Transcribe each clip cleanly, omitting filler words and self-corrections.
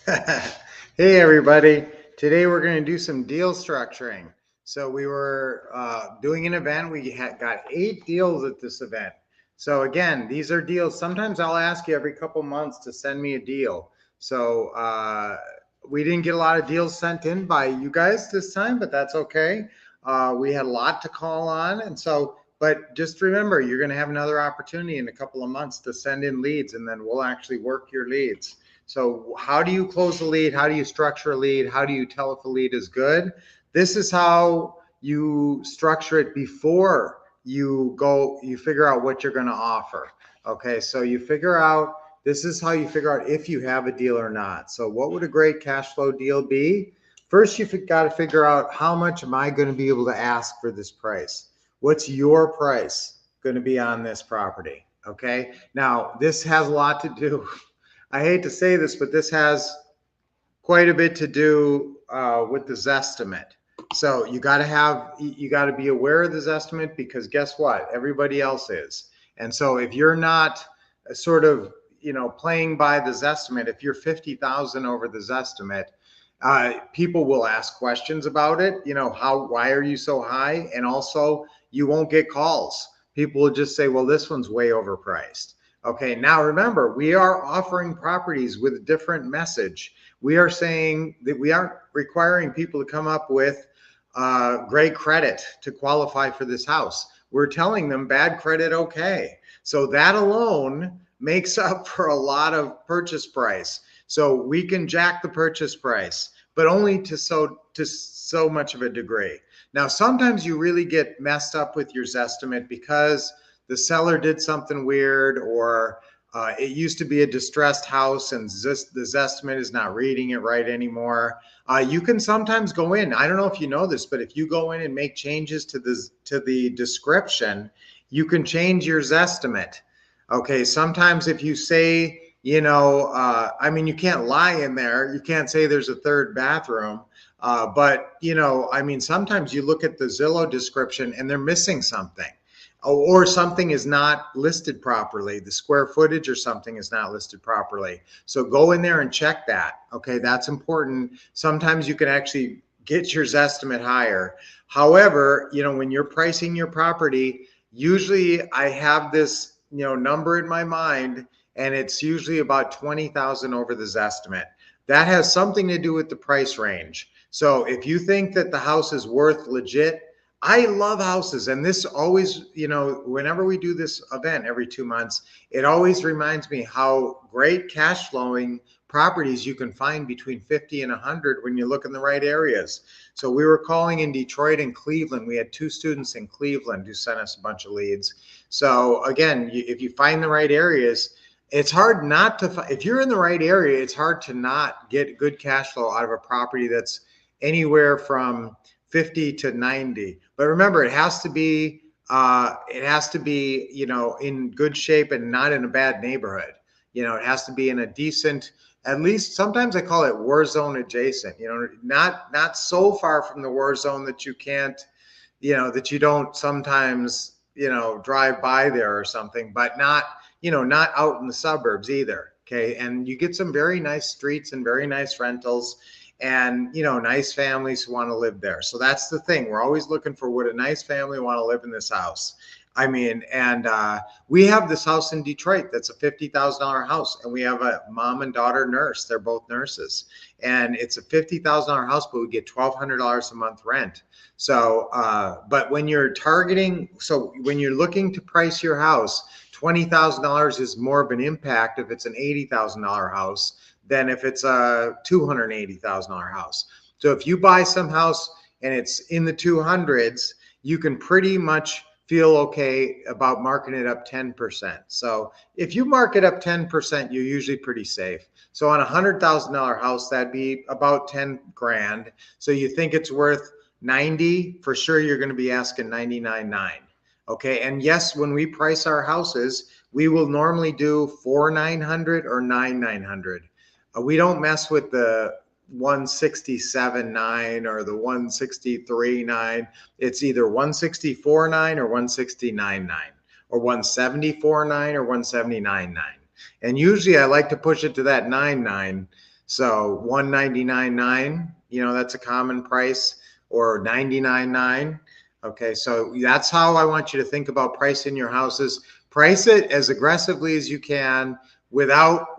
Hey everybody, today we're going to do some deal structuring. So we were doing an event, got 8 deals at this event. So again, these are deals. Sometimes I'll ask you every couple months to send me a deal. So we didn't get a lot of deals sent in by you guys this time, but that's okay. We had a lot to call on. But just remember, you're going to have another opportunity in a couple of months to send in leads, and then we'll actually work your leads. So how do you close a lead? How do you structure a lead? How do you tell if a lead is good? This is how you structure it before you figure out what you're going to offer. Okay, so this is how you figure out if you have a deal or not. So what would a great cash flow deal be? First, you've got to figure out how much am I going to be able to ask for this price? What's your price going to be on this property? Okay, now this has a lot to do. I hate to say this, but this has quite a bit to do with the Zestimate. So you got to be aware of the Zestimate, because guess what? Everybody else is. And so if you're not sort of, playing by the Zestimate, if you're 50,000 over the Zestimate, people will ask questions about it. Why are you so high? And also, you won't get calls. People will just say, well, this one's way overpriced. Okay, now remember, we are offering properties with a different message. We are saying that we aren't requiring people to come up with great credit to qualify for this house. We're telling them bad credit, okay. So that alone makes up for a lot of purchase price. So we can jack the purchase price, but only to so much of a degree. Now, sometimes you really get messed up with your Zestimate because the seller did something weird, or it used to be a distressed house and the Zestimate is not reading it right anymore. You can sometimes go in. I don't know if you know this, but if you go in and make changes to the description, you can change your Zestimate. Okay, sometimes if you say, you can't lie in there. You can't say there's a third bathroom. But sometimes you look at the Zillow description and they're missing something, or something is not listed properly. The square footage or something is not listed properly. So go in there and check that. Okay, that's important. Sometimes you can actually get your Zestimate higher. However, when you're pricing your property, usually I have this, number in my mind, and it's usually about 20,000 over the Zestimate. That has something to do with the price range. So if you think that the house is worth legit, I love houses, and this always, whenever we do this event every 2 months, it always reminds me how great cash flowing properties you can find between 50 and 100 when you look in the right areas. So we were calling in Detroit and Cleveland. We had 2 students in Cleveland who sent us a bunch of leads. So again, if you find the right areas, it's hard not to, if you're in the right area, it's hard to not get good cash flow out of a property that's anywhere from 50 to 90. But remember, it has to be, in good shape and not in a bad neighborhood. It has to be in a decent, at least sometimes I call it war zone adjacent, not so far from the war zone that you can't, that you don't sometimes, drive by there or something, but not out in the suburbs either. Okay. And you get some very nice streets and very nice rentals, and nice families who want to live there. So that's the thing, we're always looking for, would a nice family want to live in this house? We have this house in Detroit that's a $50,000 house, and we have a mom and daughter nurse. They're both nurses, and it's a $50,000 house, but we get $1,200 a month rent. So but when you're looking to price your house, $20,000 is more of an impact if it's an $80,000 house than if it's a $280,000 house. So if you buy some house and it's in the 200s, you can pretty much feel okay about marking it up 10%. So if you mark it up 10%, you're usually pretty safe. So on a $100,000 house, that'd be about 10 grand. So you think it's worth 90, for sure you're going to be asking 99.9. Okay. And yes, when we price our houses, we will normally do 4,900 or 9,900. We don't mess with the 167.9 or the 163.9. It's either 164.9 or 169.9 or 174.9 or 179.9. And usually I like to push it to that 9.9 So 199.9, that's a common price, or 99.9. Okay, so that's how I want you to think about pricing your houses. Price it as aggressively as you can without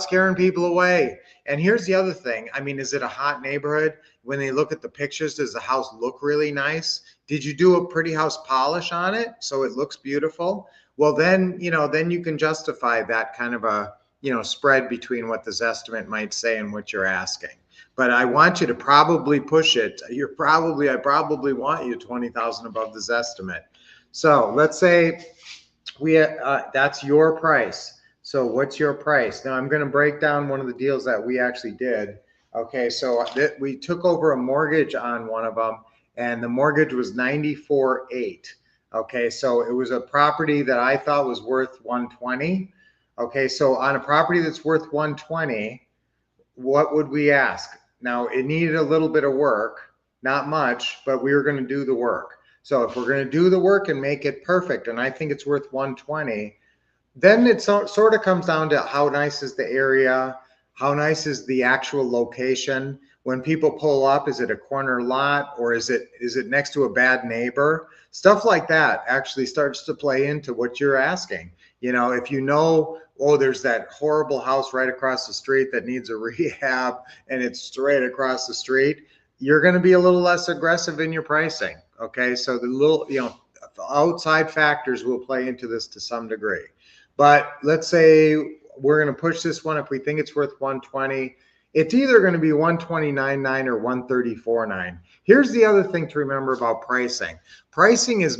scaring people away. And here's the other thing. I mean, is it a hot neighborhood? When they look at the pictures, does the house look really nice? Did you do a pretty house polish on it so it looks beautiful? Well, then, then you can justify that kind of a, spread between what this estimate might say and what you're asking. But I want you to probably push it. I probably want you 20,000 above this estimate. So let's say that's your price. So what's your price? Now I'm going to break down one of the deals that we actually did. Okay, so we took over a mortgage on one of them, and the mortgage was 94.8. Okay, so it was a property that I thought was worth 120. Okay, so on a property that's worth 120, what would we ask? Now it needed a little bit of work, not much, but we were going to do the work. So if we're going to do the work and make it perfect, and I think it's worth 120, then it sort of comes down to how nice is the area, how nice is the actual location. When people pull up, is it a corner lot, or is it next to a bad neighbor? Stuff like that actually starts to play into what you're asking. If oh, there's that horrible house right across the street that needs a rehab and it's straight across the street, you're going to be a little less aggressive in your pricing. Okay, so the little, outside factors will play into this to some degree. But let's say we're going to push this one. If we think it's worth 120, it's either going to be 129.9 or 134.9. Here's the other thing to remember about pricing. Pricing is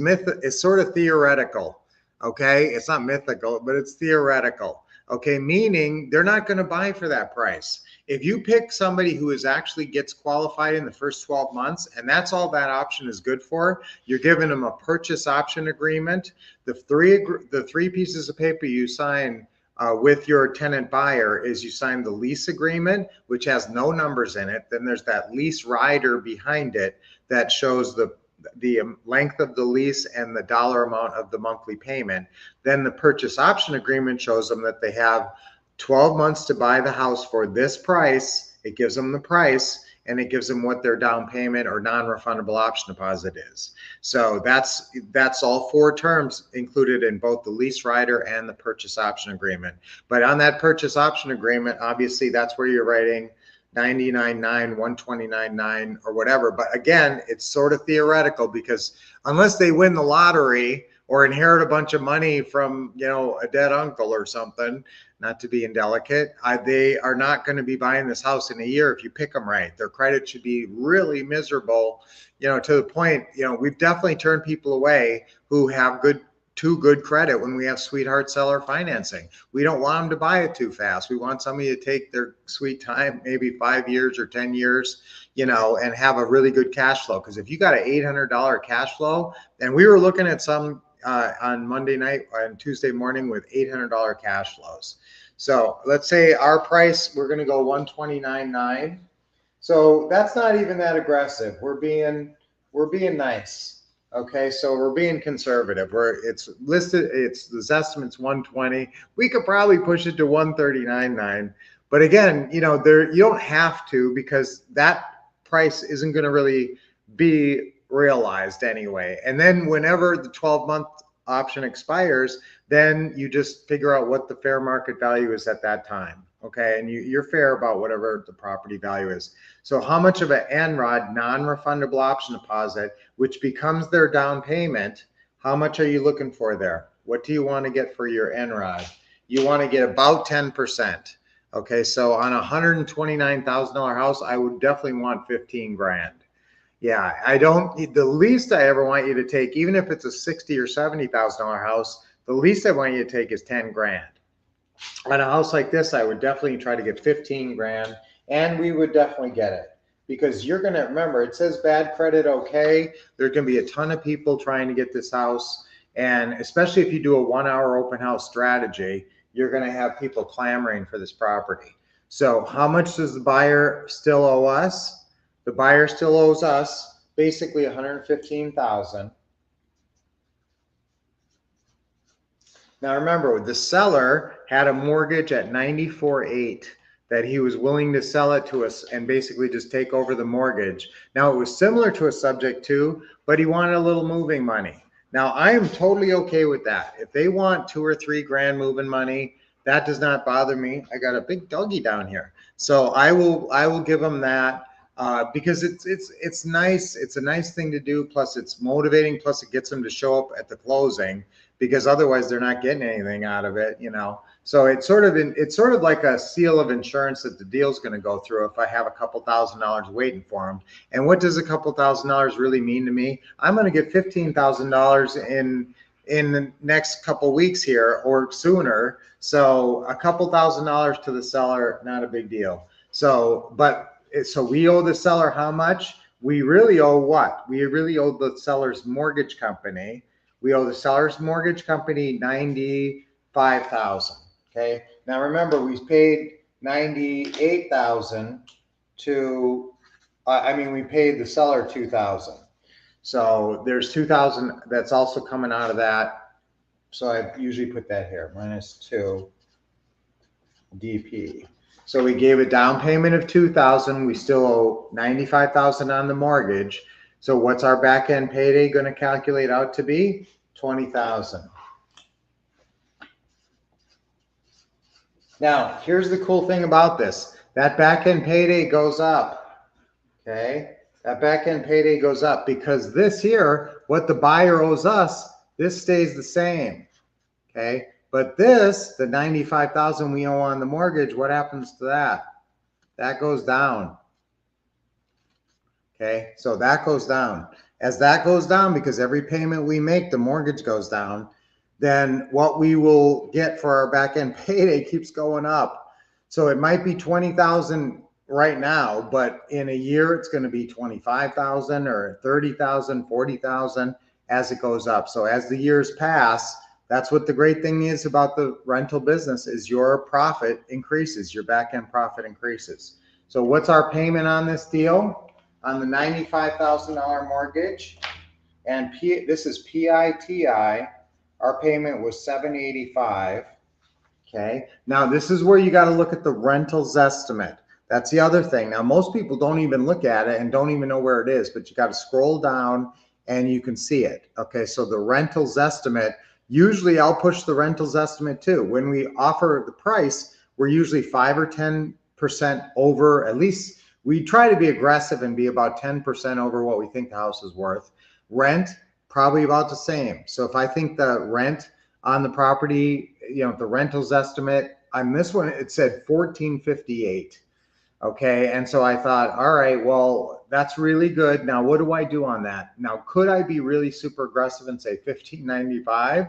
sort of theoretical. Okay, it's not mythical, but it's theoretical. Okay, meaning they're not going to buy for that price. If you pick somebody who actually gets qualified in the first 12 months, and that's all that option is good for, you're giving them a purchase option agreement. The three pieces of paper you sign with your tenant buyer is you sign the lease agreement, which has no numbers in it. Then there's that lease rider behind it that shows the length of the lease and the dollar amount of the monthly payment. Then the purchase option agreement shows them that they have 12 months to buy the house for this price. It gives them the price, and it gives them what their down payment or non-refundable option deposit is. So that's all four terms included in both the lease rider and the purchase option agreement. But on that purchase option agreement, obviously that's where you're writing 99.9, 129.9, or whatever. But again, it's sort of theoretical, because unless they win the lottery or inherit a bunch of money from, a dead uncle or something, not to be indelicate, they are not going to be buying this house in a year if you pick them right. Their credit should be really miserable, to the point, we've definitely turned people away who have too good credit when we have sweetheart seller financing. We don't want them to buy it too fast. We want somebody to take their sweet time, maybe 5 years or 10 years, and have a really good cash flow. Because if you got an $800 cash flow, and we were looking at some on Monday night and Tuesday morning with $800 cash flows. So let's say our price, we're going to go 129.9. So that's not even that aggressive. We're being nice. Okay, so we're being conservative. It's listed, this estimate's 120. We could probably push it to 139.9. But again, you don't have to, because that price isn't going to really be realized anyway. And then whenever the 12-month option expires, then you just figure out what the fair market value is at that time. Okay, and you're fair about whatever the property value is. So how much of an NROD, non-refundable option deposit, which becomes their down payment, how much are you looking for there? What do you want to get for your NROD? You want to get about 10%. Okay, so on a $129,000 house, I would definitely want 15 grand. Yeah, the least I ever want you to take, even if it's a $60,000 or $70,000 house, the least I want you to take is 10 grand. On a house like this, I would definitely try to get 15 grand, and we would definitely get it, because you're going to remember, it says bad credit. Okay, there's going to be a ton of people trying to get this house. And especially if you do a 1-hour open house strategy, you're going to have people clamoring for this property. So how much does the buyer still owe us? The buyer still owes us basically $115,000. Now remember, the seller had a mortgage at 94.8 that he was willing to sell it to us and basically just take over the mortgage. Now it was similar to a subject to, but he wanted a little moving money. Now I am totally okay with that. If they want 2 or 3 grand moving money, that does not bother me. I got a big doggy down here, so I will give them that. Because it's nice. It's a nice thing to do. Plus, it's motivating. Plus, it gets them to show up at the closing, because otherwise they're not getting anything out of it, you know. So it's sort of like a seal of insurance that the deal's going to go through if I have a couple $1,000s waiting for them. And what does a couple $1,000s really mean to me? I'm going to get $15,000 in the next couple weeks here or sooner. So a couple $1,000s to the seller, not a big deal. So we owe the seller how much? We really owe what? We really owe the seller's mortgage company. We owe the seller's mortgage company $95,000. Okay. Now remember, we paid $98,000 to. We paid the seller $2,000. So there's $2,000 that's also coming out of that. So I usually put that here, -2 DP. So we gave a down payment of $2,000. We still owe $95,000 on the mortgage. So what's our back end payday going to calculate out to be? $20,000. Now, here's the cool thing about this. That back end payday goes up. Okay? That back end payday goes up because this here, what the buyer owes us, this stays the same. Okay? But this, the $95,000 we owe on the mortgage, what happens to that? That goes down. Okay, so that goes down. As that goes down, because every payment we make, the mortgage goes down, then what we will get for our back end payday keeps going up. So it might be $20,000 right now, but in a year it's going to be $25,000 or $30,000, $40,000 as it goes up. So as the years pass, that's what the great thing is about the rental business is your profit increases, your back end profit increases. So what's our payment on this deal? On the $95,000 mortgage, and this is PITI, our payment was $785. Okay, now this is where you got to look at the rental's estimate. That's the other thing. Now most people don't even look at it and don't even know where it is, but you got to scroll down and you can see it. Okay, so the rental's estimate, usually I'll push the rental's estimate too. When we offer the price, we're usually 5 or 10% over. At least we try to be aggressive and be about 10% over what we think the house is worth. Rent, probably about the same. So if I think the rent on the property, you know, the rental's estimate on this one, it said $1,458. Okay, and so I thought, all right, well, that's really good. Now, what do I do on that? Now, could I be really super aggressive and say $1,595?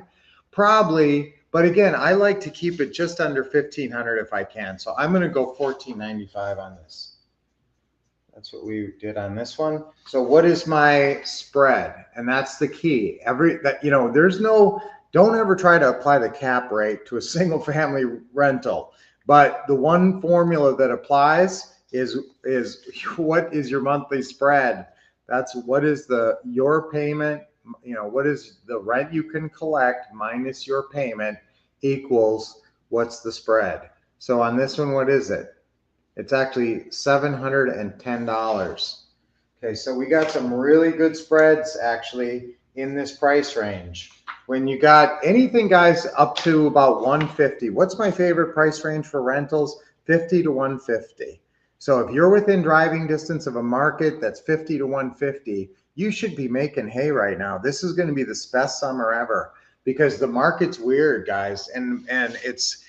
Probably, but again, I like to keep it just under $1,500 if I can. So I'm going to go $1,495 on this. That's what we did on this one. So what is my spread? And that's the key. Don't ever try to apply the cap rate to a single family rental. But the one formula that applies is what is your monthly spread? That's what is your payment, what is the rent you can collect minus your payment equals what's the spread. So on this one, what is it? It's actually $710. Okay, so we got some really good spreads actually in this price range. When you got anything, guys, up to about 150, what's my favorite price range for rentals? 50 to 150. So if you're within driving distance of a market that's 50 to 150, you should be making hay right now. This is going to be the best summer ever because the market's weird, guys, and it's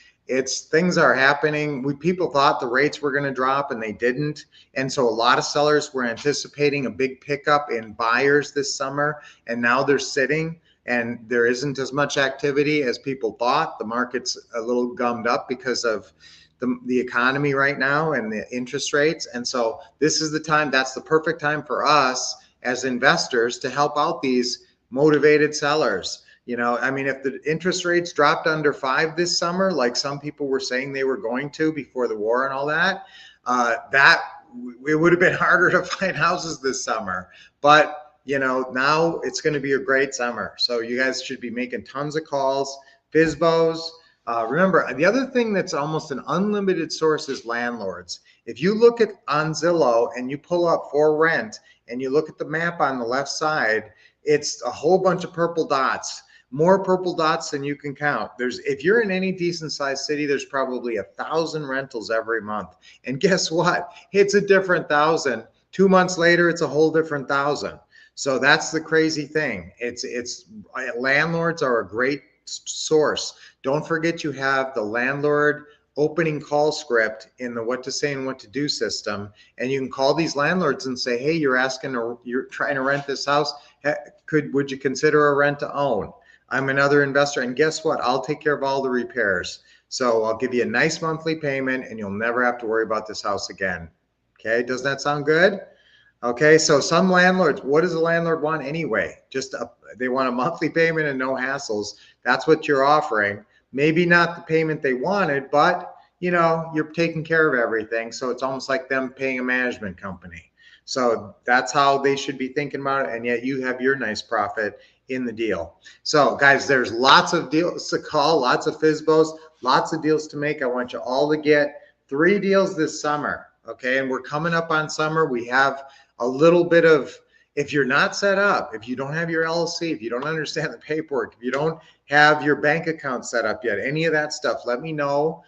things are happening. People thought the rates were going to drop and they didn't. And so a lot of sellers were anticipating a big pickup in buyers this summer, and now they're sitting. And there isn't as much activity as people thought. The market's a little gummed up because of the economy right now and the interest rates. And so this is the time, that's the perfect time for us as investors to help out these motivated sellers. If the interest rates dropped under 5 this summer, like some people were saying they were going to before the war and all that, it would have been harder to find houses this summer. But now it's going to be a great summer. So you guys should be making tons of calls. FSBOs, Remember, the other thing that's almost an unlimited source is landlords. If you look at on Zillow and you pull up for rent and you look at the map on the left side, it's a whole bunch of purple dots, more purple dots than you can count. If you're in any decent sized city, there's probably 1,000 rentals every month. And guess what? It's a different 1,000. 2 months later, it's a whole different 1,000. So that's the crazy thing. It's landlords are a great source. Don't forget you have the landlord opening call script in the what to say and what to do system. And you can call these landlords and say, hey, you're trying to rent this house. Would you consider a rent to own? I'm another investor. And guess what? I'll take care of all the repairs. So I'll give you a nice monthly payment and you'll never have to worry about this house again. Okay. Doesn't that sound good? Okay. So some landlords, what does a landlord want anyway? They want a monthly payment and no hassles. That's what you're offering. Maybe not the payment they wanted, but you're taking care of everything. So it's almost like them paying a management company. So that's how they should be thinking about it. And yet you have your nice profit in the deal. So guys, there's lots of deals to call, lots of FSBOs, lots of deals to make. I want you all to get 3 deals this summer. Okay. And we're coming up on summer. We have a little bit of, if you're not set up, if you don't have your LLC, if you don't understand the paperwork, if you don't have your bank account set up yet, any of that stuff, let me know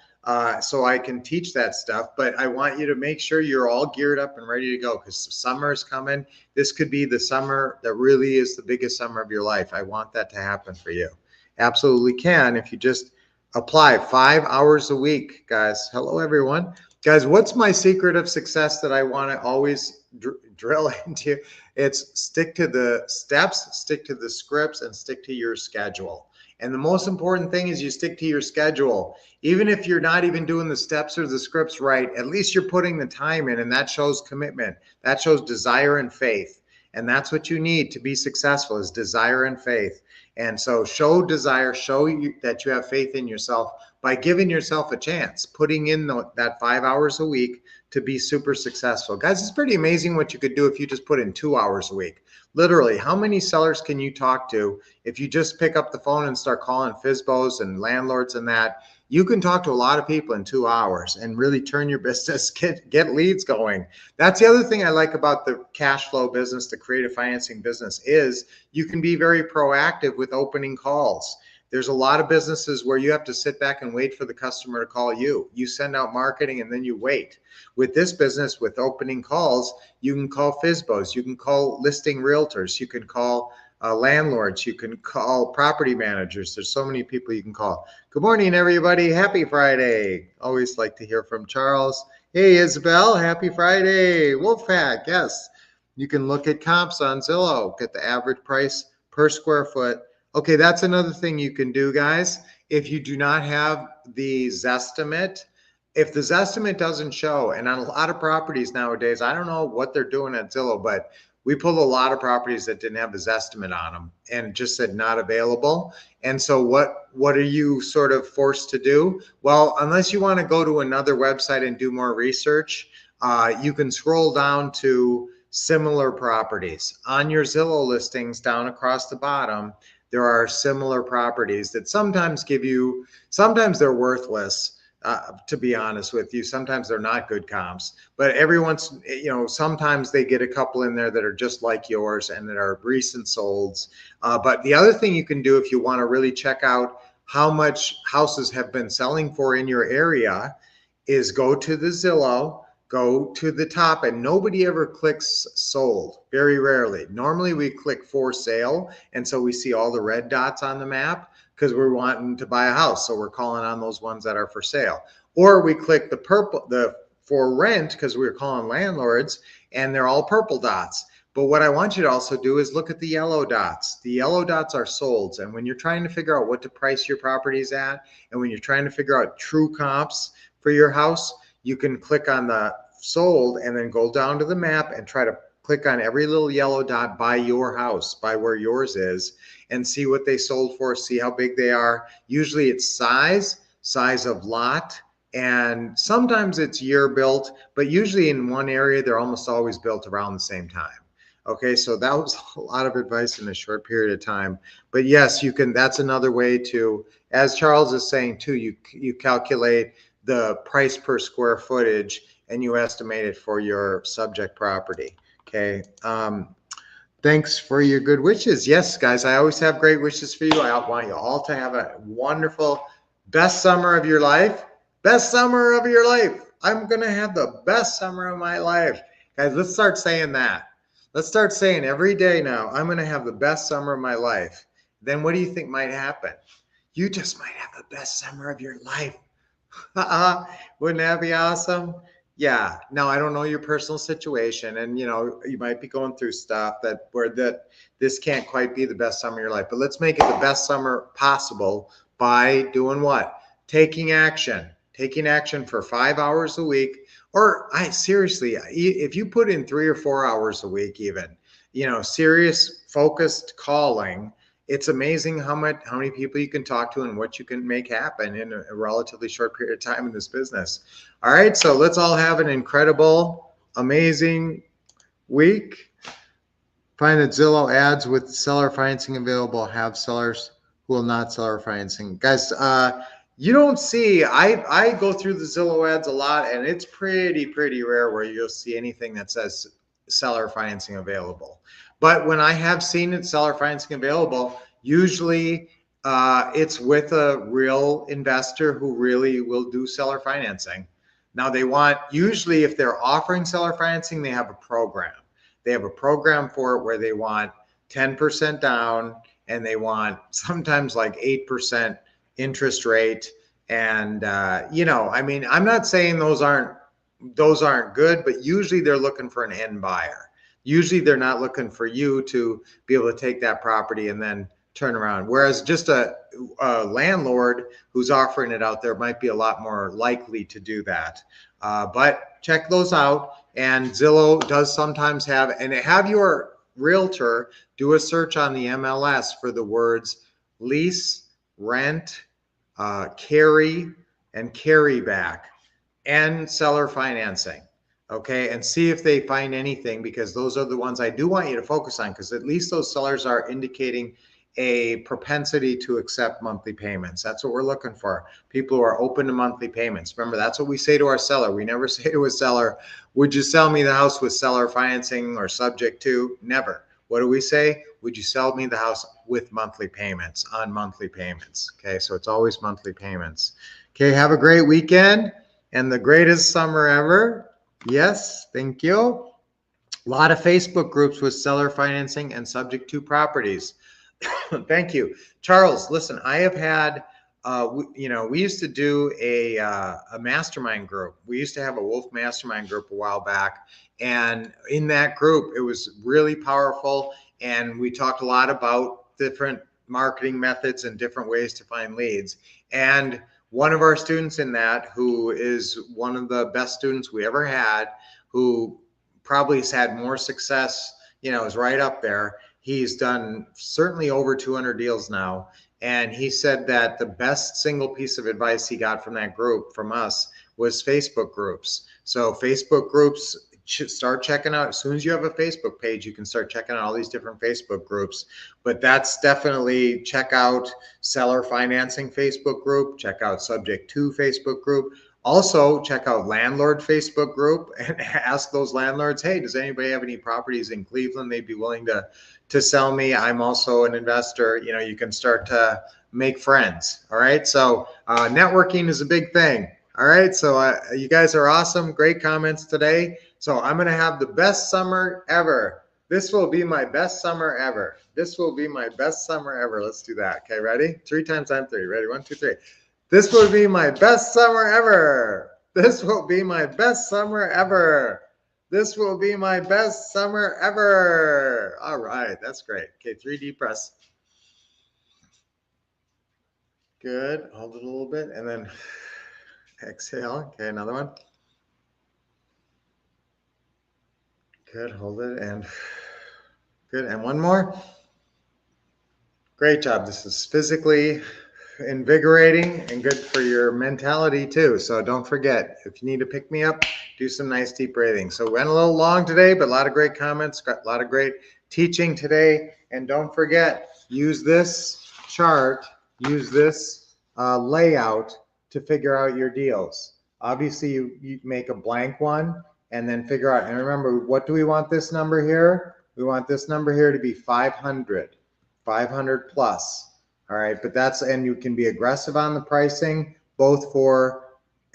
so I can teach that stuff. But I want you to make sure you're all geared up and ready to go because summer is coming. This could be the summer that really is the biggest summer of your life. I want that to happen for you. Absolutely can if you just apply 5 hours a week, guys. Hello, everyone. Guys, what's my secret of success that I want to always drill into? It's stick to the steps, stick to the scripts, and stick to your schedule. And the most important thing is you stick to your schedule. Even if you're not even doing the steps or the scripts right, at least you're putting the time in, and that shows commitment. That shows desire and faith. And that's what you need to be successful is desire and faith. And so show desire, show that you have faith in yourself by giving yourself a chance, putting in that 5 hours a week to be super successful. Guys, it's pretty amazing what you could do if you just put in 2 hours a week. Literally, how many sellers can you talk to if you just pick up the phone and start calling FSBOs and landlords and that? You can talk to a lot of people in 2 hours and really turn your business, get leads going. That's the other thing I like about the cash flow business, the creative financing business, is you can be very proactive with opening calls. There's a lot of businesses where you have to sit back and wait for the customer to call you. You send out marketing and then you wait. With this business, with opening calls, you can call FSBOs, you can call listing realtors, you can call landlords, you can call property managers. There's so many people you can call. Good morning, everybody. Happy Friday. Always like to hear from Charles. Hey, Isabel, happy Friday. Wolfpack, yes. You can look at comps on Zillow, get the average price per square foot. Okay, that's another thing you can do, guys. If you do not have the Zestimate, if the Zestimate doesn't show, and on a lot of properties nowadays, I don't know what they're doing at Zillow, but we pulled a lot of properties that didn't have the Zestimate on them and just said not available. And so what are you sort of forced to do? Well, unless you want to go to another website and do more research, you can scroll down to similar properties. On your Zillow listings down across the bottom, there are similar properties that sometimes sometimes they're worthless. To be honest with you, sometimes they're not good comps, but every once, sometimes they get a couple in there that are just like yours and that are recent solds. But the other thing you can do if you want to really check out how much houses have been selling for in your area is go to the Zillow, go to the top, and nobody ever clicks sold, very rarely. Normally we click for sale, and so we see all the red dots on the map because we're wanting to buy a house. So we're calling on those ones that are for sale. Or we click the for rent because we're calling landlords and they're all purple dots. But what I want you to also do is look at the yellow dots. The yellow dots are solds. And when you're trying to figure out what to price your properties at, and when you're trying to figure out true comps for your house, you can click on the sold and then go down to the map and try to click on every little yellow dot by your house, by where yours is, and see what they sold for, see how big they are. Usually it's size of lot, and sometimes it's year built, but usually in one area, they're almost always built around the same time. Okay, so that was a lot of advice in a short period of time. But yes, you can, that's another way to, as Charles is saying too, you calculate the price per square footage and you estimate it for your subject property. Okay. Thanks for your good wishes. Yes, guys, I always have great wishes for you. I want you all to have a wonderful, best summer of your life. Best summer of your life. I'm going to have the best summer of my life. Guys, let's start saying that. Let's start saying every day now, I'm going to have the best summer of my life. Then what do you think might happen? You just might have the best summer of your life. Wouldn't that be awesome? Yeah. Now I don't know your personal situation, and you might be going through stuff that this can't quite be the best summer of your life. But let's make it the best summer possible by doing what? Taking action. Taking action for 5 hours a week. Or I seriously, if you put in 3 or 4 hours a week, even, serious focused calling, it's amazing how many people you can talk to and what you can make happen in a relatively short period of time in this business. All right, so let's all have an incredible, amazing week. Find that Zillow ads with seller financing available have sellers who will not seller financing. Guys, you don't see, I go through the Zillow ads a lot, and it's pretty rare where you'll see anything that says seller financing available. But when I have seen it, seller financing available, usually it's with a real investor who really will do seller financing. Now usually if they're offering seller financing, they have a program. They have a program for it where they want 10% down and they want sometimes like 8% interest rate. And, I'm not saying those aren't good, but usually they're looking for an end buyer. Usually they're not looking for you to be able to take that property and then turn around. Whereas just a landlord who's offering it out there might be a lot more likely to do that. But check those out. And Zillow does sometimes have your realtor do a search on the MLS for the words lease, rent, carry, and carry back, and seller financing. Okay, and see if they find anything, because those are the ones I do want you to focus on, because at least those sellers are indicating a propensity to accept monthly payments. That's what we're looking for. People who are open to monthly payments. Remember, that's what we say to our seller. We never say to a seller, would you sell me the house with seller financing or subject to? Never. What do we say? Would you sell me the house with monthly payments, on monthly payments? Okay, so it's always monthly payments. Okay, have a great weekend and the greatest summer ever. Yes, thank you. A lot of Facebook groups with seller financing and subject to properties. Thank you. Charles, listen, I have had, we used to do a mastermind group. We used to have a Wolf mastermind group a while back. And in that group, it was really powerful. And we talked a lot about different marketing methods and different ways to find leads. And one of our students in that, who is one of the best students we ever had, who probably has had more success, is right up there. He's done certainly over 200 deals now. And he said that the best single piece of advice he got from that group, from us, was Facebook groups. So Facebook groups, start checking out. As soon as you have a Facebook page, you can start checking out all these different Facebook groups. But that's definitely, check out seller financing Facebook group, check out subject to Facebook group. Also, check out landlord Facebook group and ask those landlords, hey, does anybody have any properties in Cleveland they'd be willing to sell me? I'm also an investor. You can start to make friends. All right. So networking is a big thing. All right. So you guys are awesome. Great comments today. So I'm going to have the best summer ever. This will be my best summer ever. This will be my best summer ever. Let's do that. Okay. Ready? 3 times on 3. Ready? 1, 2, 3. This will be my best summer ever. This will be my best summer ever. This will be my best summer ever. All right, that's great. Okay, 3 deep breaths. Good. Hold it a little bit and then exhale. Okay, another one. Good. Hold it and good. And one more. Great job. This is physically invigorating and good for your mentality too. So don't forget, if you need to pick me up, do some nice deep breathing. So went a little long today, but a lot of great comments, got a lot of great teaching today. And don't forget, use this chart, use this layout to figure out your deals. Obviously, you make a blank one and then figure out, and remember, what do we want this number here? We want this number here to be 500, 500 plus. All right, but that's, and you can be aggressive on the pricing, both for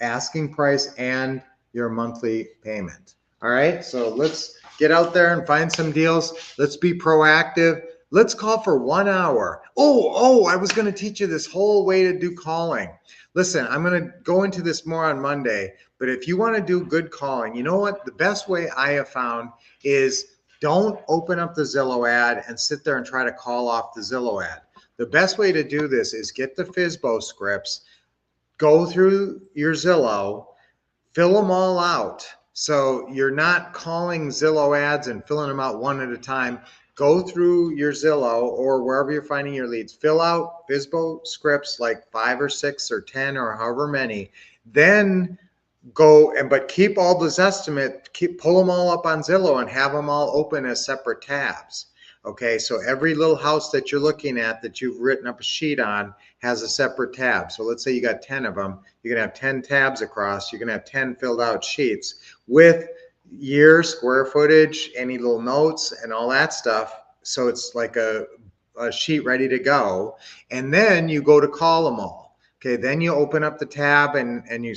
asking price and your monthly payment. All right, so let's get out there and find some deals. Let's be proactive. Let's call for 1 hour. Oh, I was going to teach you this whole way to do calling. Listen, I'm going to go into this more on Monday, but if you want to do good calling, you know what? The best way I have found is don't open up the Zillow ad and sit there and try to call off the Zillow ad. The best way to do this is get the FSBO scripts, go through your Zillow, fill them all out. So you're not calling Zillow ads and filling them out one at a time. Go through your Zillow or wherever you're finding your leads, fill out FSBO scripts like 5 or 6 or 10 or however many, then go and, but keep all those estimates, pull them all up on Zillow and have them all open as separate tabs. Okay, so every little house that you're looking at that you've written up a sheet on has a separate tab. So let's say you got 10 of them, you're gonna have 10 tabs across, you're gonna have 10 filled out sheets with year, square footage, any little notes and all that stuff. So it's like a sheet ready to go. And then you go to call them all. Okay, then you open up the tab and you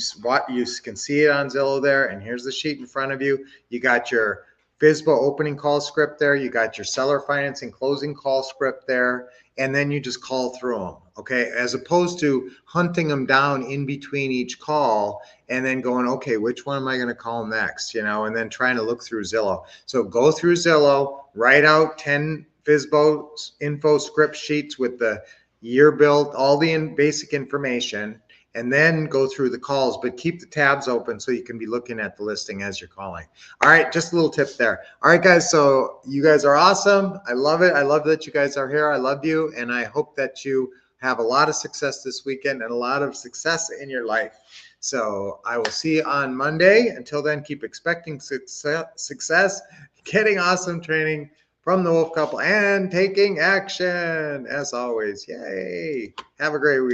can see it on Zillow there. And here's the sheet in front of you. You got your FSBO opening call script there. You got your seller financing closing call script there. And then you just call through them. Okay, as opposed to hunting them down in between each call and then going, okay, which one am I going to call next? You know, and then trying to look through Zillow. So go through Zillow, write out 10 FSBO info script sheets with the year built, all the basic information, and then go through the calls, but keep the tabs open so you can be looking at the listing as you're calling. All right, just a little tip there. All right, guys, so you guys are awesome. I love it. I love that you guys are here. I love you, and I hope that you have a lot of success this weekend and a lot of success in your life. So I will see you on Monday. Until then, keep expecting success, getting awesome training from the Wolf Couple, and taking action as always. Yay. Have a great week.